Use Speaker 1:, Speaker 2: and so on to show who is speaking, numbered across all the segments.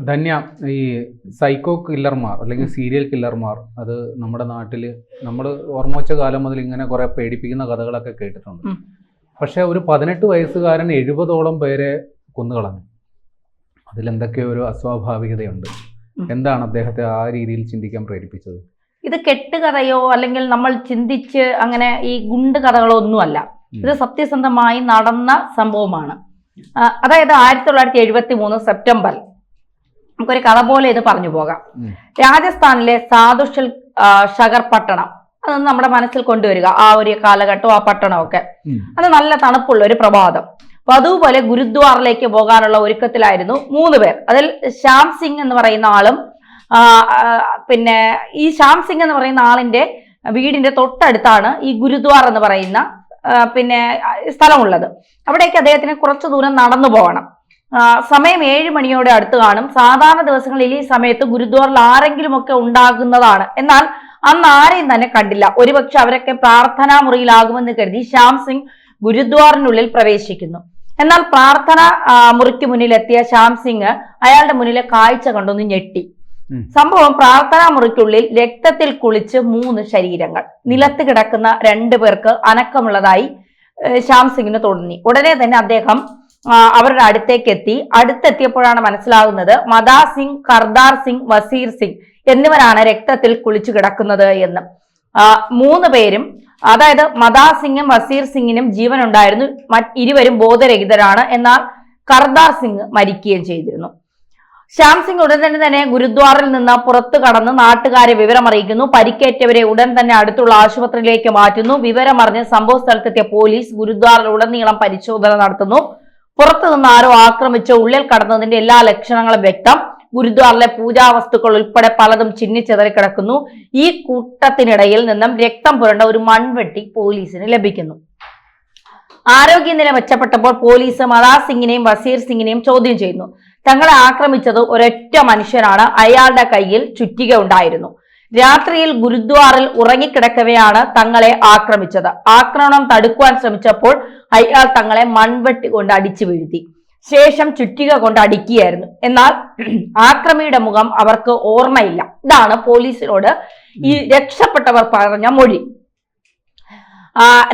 Speaker 1: ധന്യ, ഈ സൈക്കോ കില്ലർമാർ അല്ലെങ്കിൽ സീരിയൽ കില്ലർമാർ അത് നമ്മുടെ നാട്ടിൽ നമ്മൾ ഓർമ്മ വെച്ച കാലം മുതൽ ഇങ്ങനെ കുറെ പേടിപ്പിക്കുന്ന കഥകളൊക്കെ കേട്ടിട്ടുണ്ട്. പക്ഷെ ഒരു 18 വയസ്സുകാരൻ 70ഓളം പേരെ കൊന്നുകളഞ്ഞു. അതിലെന്തൊക്കെയോ ഒരു അസ്വാഭാവികതയുണ്ട്. എന്താണ് അദ്ദേഹത്തെ ആ രീതിയിൽ ചിന്തിക്കാൻ പ്രേരിപ്പിച്ചത്?
Speaker 2: ഇത് കെട്ടുകഥയോ അല്ലെങ്കിൽ നമ്മൾ ചിന്തിച്ച് അങ്ങനെ ഈ ഗുണ്ട് കഥകളോ ഒന്നുമല്ല. ഇത് സത്യസന്ധമായി നടന്ന സംഭവമാണ്. അതായത് 1973 സെപ്റ്റംബർ, നമുക്കൊരു കഥ പോലെ ഇത് പറഞ്ഞു പോകാം. രാജസ്ഥാനിലെ സാധുഷൽ ഷഗർ പട്ടണം, അതൊന്ന് നമ്മുടെ മനസ്സിൽ കൊണ്ടുവരിക. ആ ഒരു കാലഘട്ടവും ആ പട്ടണമൊക്കെ അത് നല്ല തണുപ്പുള്ള ഒരു പ്രഭാതം. അപ്പൊ അതുപോലെ ഗുരുദ്വാറിലേക്ക് പോകാനുള്ള ഒരുക്കത്തിലായിരുന്നു 3 പേർ. അതിൽ ശ്യാം സിംഗ് എന്ന് പറയുന്ന ആളും പിന്നെ ഈ ശ്യാം സിംഗ് എന്ന് പറയുന്ന ആളിന്റെ വീടിന്റെ തൊട്ടടുത്താണ് ഈ ഗുരുദ്വാർ എന്ന് പറയുന്ന പിന്നെ സ്ഥലമുള്ളത്. അവിടേക്ക് അദ്ദേഹത്തിന് കുറച്ചു ദൂരം നടന്നു പോകണം. സമയം 7 മണിയോടെ അടുത്ത് കാണും. സാധാരണ ദിവസങ്ങളിൽ ഈ സമയത്ത് ഗുരുദ്വാറിൽ ആരെങ്കിലും ഒക്കെ ഉണ്ടാകുന്നതാണ്. എന്നാൽ അന്ന് ആരെയും തന്നെ കണ്ടില്ല. ഒരുപക്ഷെ അവരൊക്കെ പ്രാർത്ഥനാ മുറിയിലാകുമെന്ന് കരുതി ശ്യാം സിംഗ് ഗുരുദ്വാറിനുള്ളിൽ പ്രവേശിക്കുന്നു. എന്നാൽ പ്രാർത്ഥന മുറിക്ക് മുന്നിലെത്തിയ ശ്യാം സിംഗ് അയാളുടെ മുന്നിലെ കാഴ്ച കണ്ടൊന്ന് ഞെട്ടി. സംഭവം, പ്രാർത്ഥനാ മുറിക്കുള്ളിൽ രക്തത്തിൽ കുളിച്ച് 3 ശരീരങ്ങൾ, നിലത്ത് കിടക്കുന്ന 2 പേർക്ക് അനക്കമുള്ളതായി ശ്യാം സിംഗിന് തോന്നി. ഉടനെ തന്നെ അദ്ദേഹം അവരുടെ അടുത്തേക്ക് എത്തി. അടുത്തെത്തിയപ്പോഴാണ് മനസ്സിലാകുന്നത് മദാ സിംഗ്, കർദാർ സിംഗ്, വസീർ സിംഗ് എന്നിവരാണ് രക്തത്തിൽ കുളിച്ചു കിടക്കുന്നത് എന്ന്. 3 പേരും, അതായത് മദാ സിംഗും വസീർ സിംഗിനും ജീവൻ ഉണ്ടായിരുന്നു. ഇരുവരും ബോധരഹിതരാണ്. എന്നാൽ കർദാർ സിംഗ് മരിക്കുകയും ചെയ്തിരുന്നു. ശ്യാം സിംഗ് ഉടൻ തന്നെ ഗുരുദ്വാറിൽ നിന്ന് പുറത്തു കടന്ന് നാട്ടുകാരെ വിവരമറിയിക്കുന്നു. പരിക്കേറ്റവരെ ഉടൻ തന്നെ അടുത്തുള്ള ആശുപത്രിയിലേക്ക് മാറ്റുന്നു. വിവരമറിഞ്ഞ് സംഭവ സ്ഥലത്തെത്തിയ പോലീസ് ഗുരുദ്വാറിൽ ഉടനീളം പരിശോധന നടത്തുന്നു. പുറത്തു നിന്ന് ആരോ ആക്രമിച്ച് ഉള്ളിൽ കടന്നതിന്റെ എല്ലാ ലക്ഷണങ്ങളും വ്യക്തം. ഗുരുദ്വാറിലെ പൂജാവസ്തുക്കൾ ഉൾപ്പെടെ പലതും ചിന്നിച്ചെതറി കിടക്കുന്നു. ഈ കൂട്ടത്തിനിടയിൽ നിന്നും രക്തം പുരണ്ട ഒരു മൺവെട്ടി പോലീസിന് ലഭിക്കുന്നു. ആരോഗ്യനില മെച്ചപ്പെട്ടപ്പോൾ പോലീസ് മദാ സിംഗിനെയും വസീർ സിംഗിനെയും ചോദ്യം ചെയ്യുന്നു. തങ്ങളെ ആക്രമിച്ചത് ഒരൊറ്റ മനുഷ്യനാണ്. അയാളുടെ കയ്യിൽ ചുറ്റിക ഉണ്ടായിരുന്നു. രാത്രിയിൽ ഗുരുദ്വാറിൽ ഉറങ്ങിക്കിടക്കവെയാണ് തങ്ങളെ ആക്രമിച്ചത്. ആക്രമണം തടുക്കുവാൻ ശ്രമിച്ചപ്പോൾ അയാൾ തങ്ങളെ മൺവെട്ടി കൊണ്ട് അടിച്ചു വീഴ്ത്തി. ശേഷം ചുറ്റിക കൊണ്ട് അടിക്കുകയായിരുന്നു. എന്നാൽ ആക്രമിയുടെ മുഖം അവർക്ക് ഓർമ്മയില്ല. ഇതാണ് പോലീസിനോട് ഈ രക്ഷപ്പെട്ടവർ പറഞ്ഞ മൊഴി.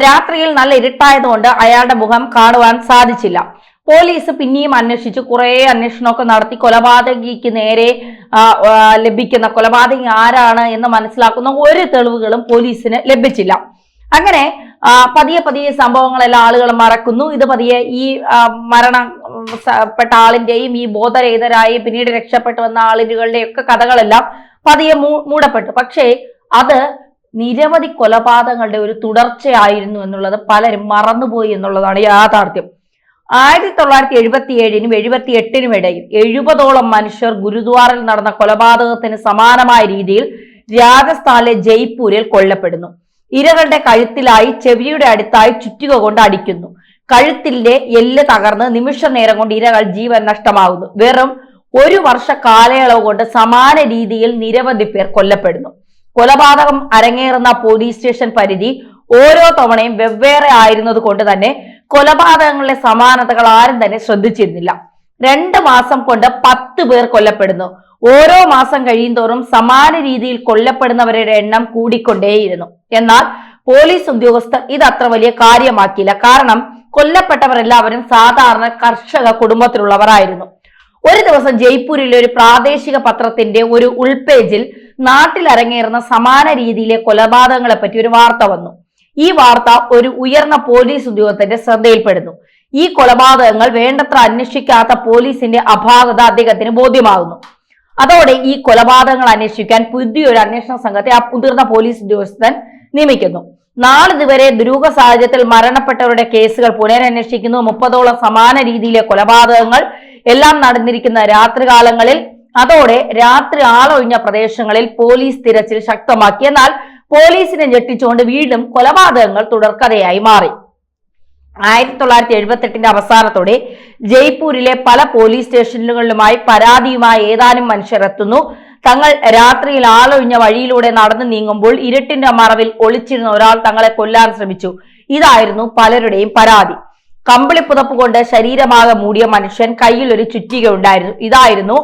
Speaker 2: രാത്രിയിൽ നല്ല ഇരുട്ടായതുകൊണ്ട് അയാളുടെ മുഖം കാണുവാൻ സാധിച്ചില്ല. പോലീസ് പിന്നെയും അന്വേഷിച്ചു. കുറെ അന്വേഷണമൊക്കെ നടത്തി. കൊലപാതകിക്ക് നേരെ ലഭിക്കുന്ന കൊലപാതകി ആരാണ് എന്ന് മനസ്സിലാക്കുന്ന ഒരു തെളിവുകളും പോലീസിന് ലഭിച്ചില്ല. അങ്ങനെ പതിയെ സംഭവങ്ങളെല്ലാം ആളുകൾ മറക്കുന്നു. ഇത് പതിയെ ഈ മരണപ്പെട്ട ആളിന്റെയും ഈ ബോധരഹിതരായി പിന്നീട് രക്ഷപ്പെട്ടു വന്ന ആളുകളുടെയും ഒക്കെ കഥകളെല്ലാം പതിയെ മൂടപ്പെട്ടു. പക്ഷേ അത് നിരവധി കൊലപാതകങ്ങളുടെ ഒരു തുടർച്ചയായിരുന്നു എന്നുള്ളത് പലരും മറന്നുപോയി എന്നുള്ളതാണ് യാഥാർത്ഥ്യം. 1977-നും 78-നും ഇടയിൽ 70ഓളം മനുഷ്യർ ഗുരുദ്വാറിൽ നടന്ന കൊലപാതകത്തിന് സമാനമായ രീതിയിൽ രാജസ്ഥാനിലെ ജയ്പൂരിൽ കൊല്ലപ്പെടുന്നു. ഇരകളുടെ കഴുത്തിലായി ചെവിയുടെ അടുത്തായി ചുറ്റിക കൊണ്ട് അടിക്കുന്നു. കഴുത്തിന്റെ എല്ല് തകർന്ന് നിമിഷ നേരം കൊണ്ട് ഇരകൾ ജീവൻ നഷ്ടമാകുന്നു. വെറും 1 വർഷ കാലയളവ് കൊണ്ട് സമാന രീതിയിൽ നിരവധി പേർ കൊല്ലപ്പെടുന്നു. കൊലപാതകം അരങ്ങേറുന്ന പോലീസ് സ്റ്റേഷൻ പരിധി ഓരോ തവണയും വെവ്വേറെ ആയിരുന്നത് കൊണ്ട് തന്നെ കൊലപാതകങ്ങളിലെ സമാനതകൾ ആരും തന്നെ ശ്രദ്ധിച്ചിരുന്നില്ല. 2 മാസം കൊണ്ട് 10 പേർ കൊല്ലപ്പെടുന്നു. ഓരോ മാസം കഴിയുന്തോറും സമാന രീതിയിൽ കൊല്ലപ്പെടുന്നവരുടെ എണ്ണം കൂടിക്കൊണ്ടേയിരുന്നു. എന്നാൽ പോലീസ് ഉദ്യോഗസ്ഥർ ഇത് അത്ര വലിയ കാര്യമാക്കിയില്ല. കാരണം കൊല്ലപ്പെട്ടവരെല്ലാവരും സാധാരണ കർഷക കുടുംബത്തിലുള്ളവരായിരുന്നു. ഒരു ദിവസം ജയ്പൂരിലെ ഒരു പ്രാദേശിക പത്രത്തിന്റെ ഒരു ഉൾപേജിൽ നാട്ടിൽ അരങ്ങേറുന്ന സമാന രീതിയിലെ കൊലപാതകങ്ങളെ പറ്റി ഒരു വാർത്ത വന്നു. ഈ വാർത്ത ഒരു ഉയർന്ന പോലീസ് ഉദ്യോഗസ്ഥന്റെ ശ്രദ്ധയിൽപ്പെടുന്നു. ഈ കൊലപാതകങ്ങൾ വേണ്ടത്ര അന്വേഷിക്കാത്ത പോലീസിന്റെ അപാകത അദ്ദേഹത്തിന് ബോധ്യമാകുന്നു. അതോടെ ഈ കൊലപാതകങ്ങൾ അന്വേഷിക്കാൻ പുതിയൊരു അന്വേഷണ സംഘത്തെ ആ മുതിർന്ന പോലീസ് ഉദ്യോഗസ്ഥൻ നിയമിക്കുന്നു. നാളിതുവരെ ദുരൂഹ സാഹചര്യത്തിൽ മരണപ്പെട്ടവരുടെ കേസുകൾ പുനരന്വേഷിക്കുന്നു. 30ഓളം സമാന രീതിയിലെ കൊലപാതകങ്ങൾ എല്ലാം നടന്നിരിക്കുന്ന രാത്രികാലങ്ങളിൽ. അതോടെ രാത്രി ആളൊഴിഞ്ഞ പ്രദേശങ്ങളിൽ പോലീസ് തിരച്ചിൽ ശക്തമാക്കി. എന്നാൽ പോലീസിനെ ഞെട്ടിച്ചുകൊണ്ട് വീണ്ടും കൊലപാതകങ്ങൾ തുടർക്കഥയായി മാറി. 1978-ന്റെ അവസാനത്തോടെ ജയ്പൂരിലെ പല പോലീസ് സ്റ്റേഷനുകളിലുമായി പരാതിയുമായി ഏതാനും മനുഷ്യർ എത്തുന്നു. തങ്ങൾ രാത്രിയിൽ ആളൊഴിഞ്ഞ വഴിയിലൂടെ നടന്നു നീങ്ങുമ്പോൾ ഇരുട്ടിന്റെ മറവിൽ ഒളിച്ചിരുന്ന ഒരാൾ തങ്ങളെ കൊല്ലാൻ ശ്രമിച്ചു. ഇതായിരുന്നു പലരുടെയും പരാതി. കമ്പിളി പുതപ്പ് കൊണ്ട് ശരീരമാകെ മൂടിയ മനുഷ്യൻ കയ്യിൽ ഒരു ചുറ്റിക ഉണ്ടായിരുന്നു. ഇതായിരുന്നു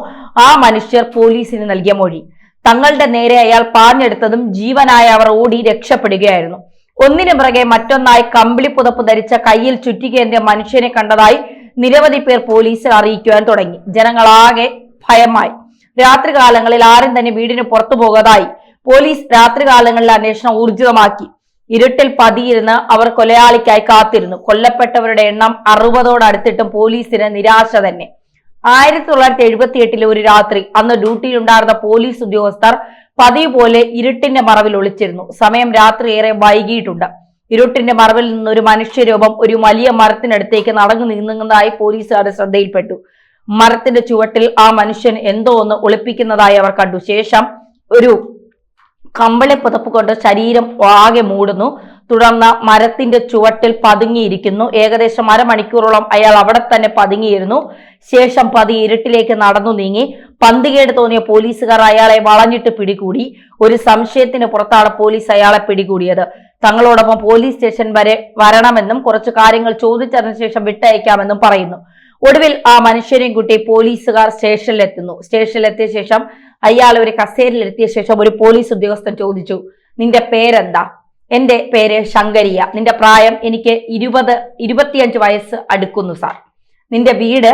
Speaker 2: ആ മനുഷ്യർ പോലീസിന് നൽകിയ മൊഴി. തങ്ങളുടെ നേരെ അയാൾ പാഞ്ഞെടുത്തതും ജീവനായ അവർ ഓടി രക്ഷപ്പെടുകയായിരുന്നു. ഒന്നിനു പിറകെ മറ്റൊന്നായി കമ്പിളി പുതപ്പ് ധരിച്ച കയ്യിൽ ചുറ്റികേന്തിയ മനുഷ്യനെ കണ്ടതായി നിരവധി പേർ പോലീസിൽ അറിയിക്കുവാൻ തുടങ്ങി. ജനങ്ങളാകെ ഭയമായി. രാത്രികാലങ്ങളിൽ ആരും തന്നെ വീടിന് പുറത്തു പോകാതായി. പോലീസ് രാത്രികാലങ്ങളിലെ അന്വേഷണം ഊർജിതമാക്കി. ഇരുട്ടിൽ പതിയിരുന്ന് അവർ കൊലയാളിക്കായി കാത്തിരുന്നു. കൊല്ലപ്പെട്ടവരുടെ എണ്ണം 60ഓട് അടുത്തിട്ടും പോലീസിന് നിരാശ തന്നെ. 1978 ഒരു രാത്രി അന്ന് ഡ്യൂട്ടിയിലുണ്ടായിരുന്ന പോലീസ് ഉദ്യോഗസ്ഥർ പതിവ് പോലെ ഇരുട്ടിന്റെ മറവിൽ ഒളിച്ചിരുന്നു. സമയം രാത്രി ഏറെ വൈകിയിട്ടുണ്ട്. ഇരുട്ടിന്റെ മറവിൽ നിന്നൊരു മനുഷ്യരൂപം ഒരു വലിയ മരത്തിനടുത്തേക്ക് നടന്നു നീങ്ങുന്നതായി പോലീസുകാരുടെ ശ്രദ്ധയിൽപ്പെട്ടു. മരത്തിന്റെ ചുവട്ടിൽ ആ മനുഷ്യൻ എന്തോ ഒന്ന് ഒളിപ്പിക്കുന്നതായി അവർ കണ്ടു. ശേഷം ഒരു കമ്പിളി പുതപ്പ് കൊണ്ട് ശരീരം ആകെ മൂടുന്നു. തുടർന്ന് മരത്തിന്റെ ചുവട്ടിൽ പതുങ്ങിയിരിക്കുന്നു. ഏകദേശം അരമണിക്കൂറോളം അയാൾ അവിടെ തന്നെ പതുങ്ങിയിരുന്നു. ശേഷം പതിയെ ഇരുട്ടിലേക്ക് നടന്നു നീങ്ങി. പന്തികേട് തോന്നിയ പോലീസുകാർ അയാളെ വളഞ്ഞിട്ട് പിടികൂടി. ഒരു സംശയത്തിന് പുറത്താണ് പോലീസ് അയാളെ പിടികൂടിയത്. തങ്ങളോടൊപ്പം പോലീസ് സ്റ്റേഷൻ വരെ വരണമെന്നും കുറച്ചു കാര്യങ്ങൾ ചോദിച്ചതിനു ശേഷം വിട്ടയക്കാമെന്നും പറയുന്നു. ഒടുവിൽ ആ മനുഷ്യനെയും കൂട്ടി പോലീസുകാർ സ്റ്റേഷനിലെത്തുന്നു. സ്റ്റേഷനിലെത്തിയ ശേഷം അയാൾ ഒരു കസേരയിലെത്തിയ ശേഷം ഒരു പോലീസ് ഉദ്യോഗസ്ഥൻ ചോദിച്ചു, നിന്റെ പേരെന്താ? എന്റെ പേര് ശങ്കരിയ. നിന്റെ പ്രായം? എനിക്ക് 25 വയസ്സ് അടുക്കുന്നു സാർ. നിന്റെ വീട്?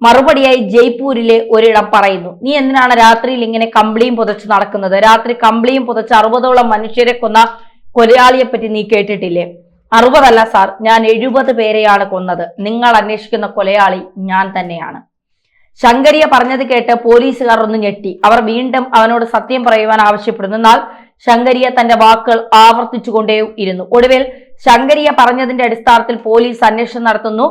Speaker 2: മറുപടിയായി ജയ്പൂരിലെ ഒരിടം പറയുന്നു. നീ എന്തിനാണ് രാത്രിയിൽ ഇങ്ങനെ കമ്പിളിയും പുതച്ച് നടക്കുന്നത്? രാത്രി കമ്പിളിയും പുതച്ച് 60ഓളം മനുഷ്യരെ കൊന്ന കൊലയാളിയെ പറ്റി നീ കേട്ടിട്ടില്ലേ? 60 അല്ല സാർ, ഞാൻ 70 പേരെയാണ് കൊന്നത്. നിങ്ങൾ അന്വേഷിക്കുന്ന കൊലയാളി ഞാൻ തന്നെയാണ്. ശങ്കരിയ പറഞ്ഞത് കേട്ട് പോലീസുകാർ ഒന്ന് ഞെട്ടി. അവർ വീണ്ടും അവനോട് സത്യം പറയുവാൻ ആവശ്യപ്പെടുന്നു. എന്നാൽ ശങ്കരിയ തന്റെ വാക്കുകൾ ആവർത്തിച്ചുകൊണ്ടേ ഇരുന്നു. ഒടുവിൽ ശങ്കരിയ പറഞ്ഞതിന്റെ അടിസ്ഥാനത്തിൽ പോലീസ് അന്വേഷണം നടത്തുന്നു.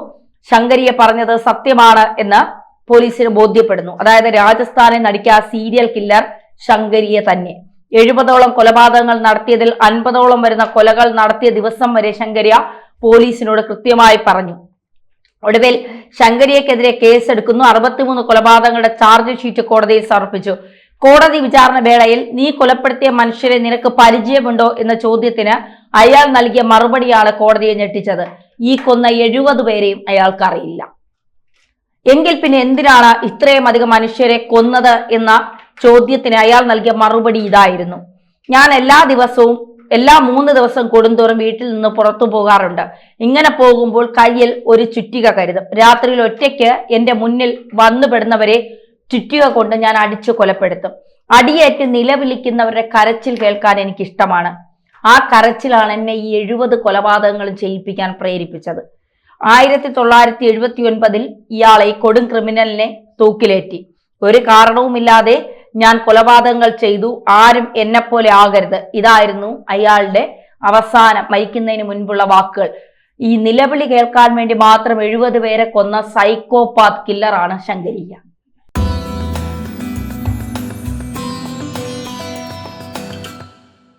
Speaker 2: ശങ്കരിയ പറഞ്ഞത് സത്യമാണ് എന്ന് പോലീസിന് ബോധ്യപ്പെടുന്നു. അതായത് രാജസ്ഥാനിൽ നടിക്കുക സീരിയൽ കില്ലർ ശങ്കരിയ തന്നെ. 70ഓളം കൊലപാതകങ്ങൾ നടത്തിയതിൽ 50ഓളം വരുന്ന കൊലകൾ നടത്തിയ ദിവസം വരെ ശങ്കരിയ പോലീസിനോട് കൃത്യമായി പറഞ്ഞു. ഒടുവിൽ ശങ്കരിയക്കെതിരെ കേസെടുക്കുന്നു. 63 കൊലപാതകങ്ങളുടെ ചാർജ് ഷീറ്റ് കോടതിയിൽ സമർപ്പിച്ചു. കോടതി വിചാരണ വേളയിൽ നീ കൊലപ്പെടുത്തിയ മനുഷ്യരെ നിനക്ക് പരിചയമുണ്ടോ എന്ന ചോദ്യത്തിന് അയാൾ നൽകിയ മറുപടിയാണ് കോടതിയെ ഞെട്ടിച്ചത്. ഈ കൊന്ന 70 പേരെയും അയാൾക്ക് അറിയില്ല. എങ്കിൽ പിന്നെ എന്തിനാണ് ഇത്രയും അധികം മനുഷ്യരെ കൊന്നത് എന്ന ചോദ്യത്തിന് അയാൾ നൽകിയ മറുപടി ഇതായിരുന്നു. ഞാൻ എല്ലാ 3 ദിവസം കൂടുന്തോറും വീട്ടിൽ നിന്ന് പുറത്തു പോകാറുണ്ട്. ഇങ്ങനെ പോകുമ്പോൾ കയ്യിൽ ഒരു ചുറ്റിക കരുതും. രാത്രിയിൽ ഒറ്റയ്ക്ക് എന്റെ മുന്നിൽ വന്നുപെടുന്നവരെ ചുറ്റിക കൊണ്ട് ഞാൻ അടിച്ചു കൊലപ്പെടുത്തും. അടിയേറ്റ് നിലവിളിക്കുന്നവരുടെ കരച്ചിൽ കേൾക്കാൻ എനിക്കിഷ്ടമാണ്. ആ കരച്ചിലാണ് എന്നെ ഈ 70 കൊലപാതകങ്ങളും ചെയ്യിപ്പിക്കാൻ പ്രേരിപ്പിച്ചത്. 1979 ഇയാളെ കൊടും ക്രിമിനലിനെ തൂക്കിലേറ്റി. ഒരു കാരണവുമില്ലാതെ ഞാൻ കൊലപാതകങ്ങൾ ചെയ്തു. ആരും എന്നെപ്പോലെ ആകരുത്. ഇതായിരുന്നു അയാളുടെ അവസാനം മരിക്കുന്നതിന് മുൻപുള്ള വാക്കുകൾ. ഈ നിലവിളി കേൾക്കാൻ വേണ്ടി മാത്രം 70 പേരെ കൊന്ന സൈക്കോപാത്ത് കില്ലറാണ് ശങ്കരിയ.